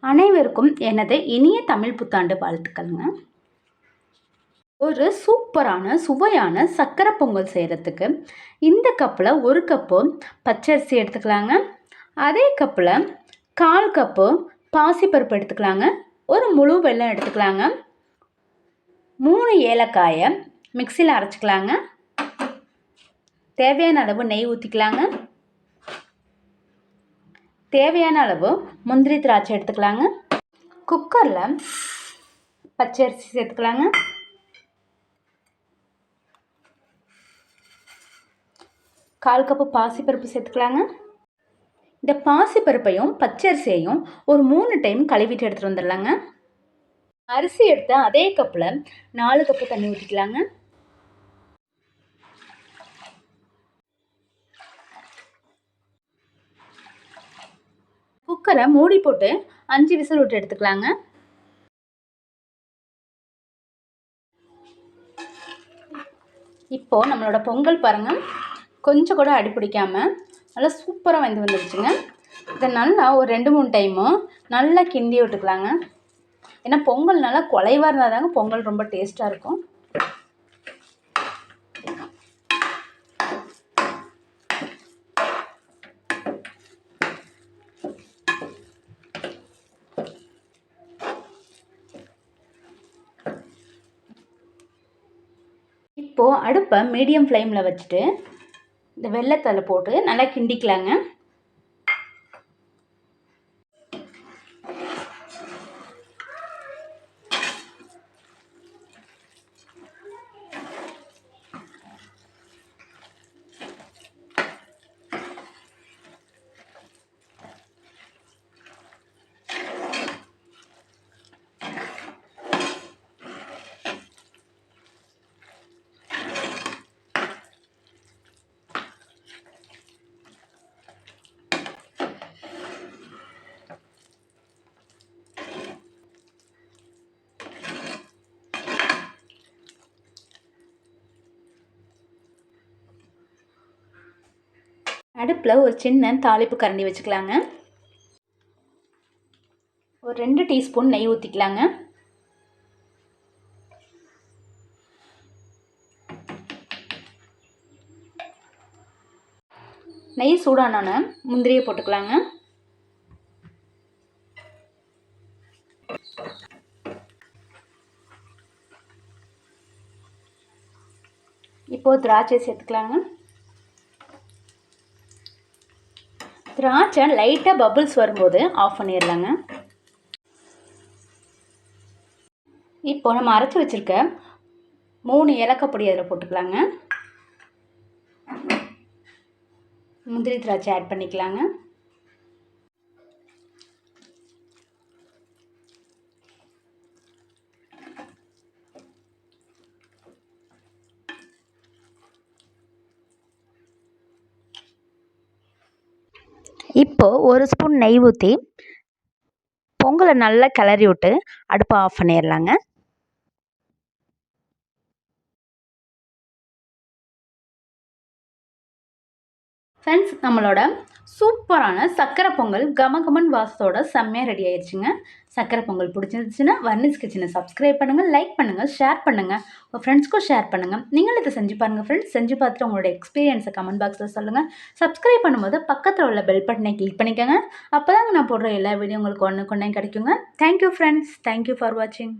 அனைவருக்கும் எனது இனிய தமிழ் புத்தாண்டு வாழ்த்துக்கள்ங்க. ஒரு சூப்பரான சுவையான சக்கரை பொங்கல் செய்கிறதுக்கு இந்த கப்பில் 1 கப்பு பச்சரிசி எடுத்துக்கலாங்க. அதே கப்பில் 1/4 கப்பு பாசிப்பருப்பு எடுத்துக்கலாங்க. ஒரு முழு வெல்லம் எடுத்துக்கலாங்க. 3 ஏலக்காயை மிக்சியில் அரைச்சிக்கலாங்க. தேவையான அளவு நெய் ஊற்றிக்கலாங்க. தேவையான அளவு முந்திரி திராட்சை எடுத்துக்கலாங்க. குக்கரில் பச்சரிசி சேர்த்துக்கலாங்க. 1/4 கப்பு பாசிப்பருப்பு சேர்த்துக்கலாங்க. இந்த பாசிப்பருப்பையும் பச்சரிசியையும் ஒரு 3 டைம் கழுவிட்டு எடுத்துகிட்டு வந்துடலாங்க. அரிசி எடுத்து அதே கப்பில் 4 கப்பு தண்ணி ஊற்றிக்கலாங்க. குக்கரை மூடி போட்டு 5 விசில் விட்டு எடுத்துக்கலாங்க. இப்போது நம்மளோட பொங்கல் பாருங்கள், கொஞ்சம் கூட அடி பிடிக்காமல் நல்லா சூப்பராக வெந்து வந்துடுச்சுங்க. இதை நல்லா ஒரு 2-3 டைமு நல்லா கிண்டி விட்டுக்கலாங்க. ஏன்னா பொங்கல் நல்லா குலைவாக இருந்தால் தாங்க பொங்கல் ரொம்ப டேஸ்ட்டாக இருக்கும். இப்போது அடுப்பை மீடியம் ஃப்ளேமில் வச்சுட்டு இந்த வெல்லத்தை போட்டு நல்லா கிண்டிக்கலாங்க. அடுப்பில் ஒரு சின்ன தாளிப்பு கரண்டி வச்சுக்கலாங்க. ஒரு 2 டீஸ்பூன் நெய் ஊற்றிக்கலாங்க. நெய் சூடானோன்னு முந்திரியை போட்டுக்கலாங்க. இப்போது திராட்சை சேர்த்துக்கலாங்க. திராட்சை லைட்டாக பபிள்ஸ் வரும்போது ஆஃப் பண்ணிடலாங்க. இப்போ நம்ம அரைச்சி வச்சுருக்க 3 ஏலக்காய் பொடி அதில் போட்டுக்கலாங்க. முந்திரி திராட்சை ஆட் பண்ணிக்கலாங்க. இப்போது 1 ஸ்பூன் நெய் ஊற்றி பொங்கலை நல்லா கிளறி விட்டு அடுப்பை ஆஃப் பண்ணிடலாங்க. ஃப்ரெண்ட்ஸ், நம்மளோட சூப்பரான சக்கரை பொங்கல் கமகமன் வாசத்தோட செம்மையாக ரெடி ஆயிடுச்சுங்க. சக்கரை பொங்கல் பிடிச்சிருந்துச்சுன்னா வர்னிஸ் கிச்சனை சப்ஸ்கிரைப் பண்ணுங்கள், லைக் பண்ணுங்கள், ஷேர் பண்ணுங்கள், உங்கள் ஃப்ரெண்ட்ஸ்க்கும் ஷேர் பண்ணுங்கள். நீங்களும் இதை செஞ்சு பாருங்கள் ஃப்ரெண்ட்ஸ். செஞ்சு பார்த்துட்டு உங்களோட எக்ஸ்பீரியன்ஸை கமெண்ட் பாக்ஸில் சொல்லுங்கள். சப்ஸ்கிரைப் பண்ணும்போது பக்கத்தில் உள்ள பெல் பட்டனை கிளிக் பண்ணிக்கோங்க. அப்போ தாங்க நான் போடுற எல்லா வீடியோ உங்களுக்கு ஒன்றுக்கு ஒன்றே கிடைக்குங்க. Thank you friends. தேங்க்யூ ஃபார் வாட்சிங்.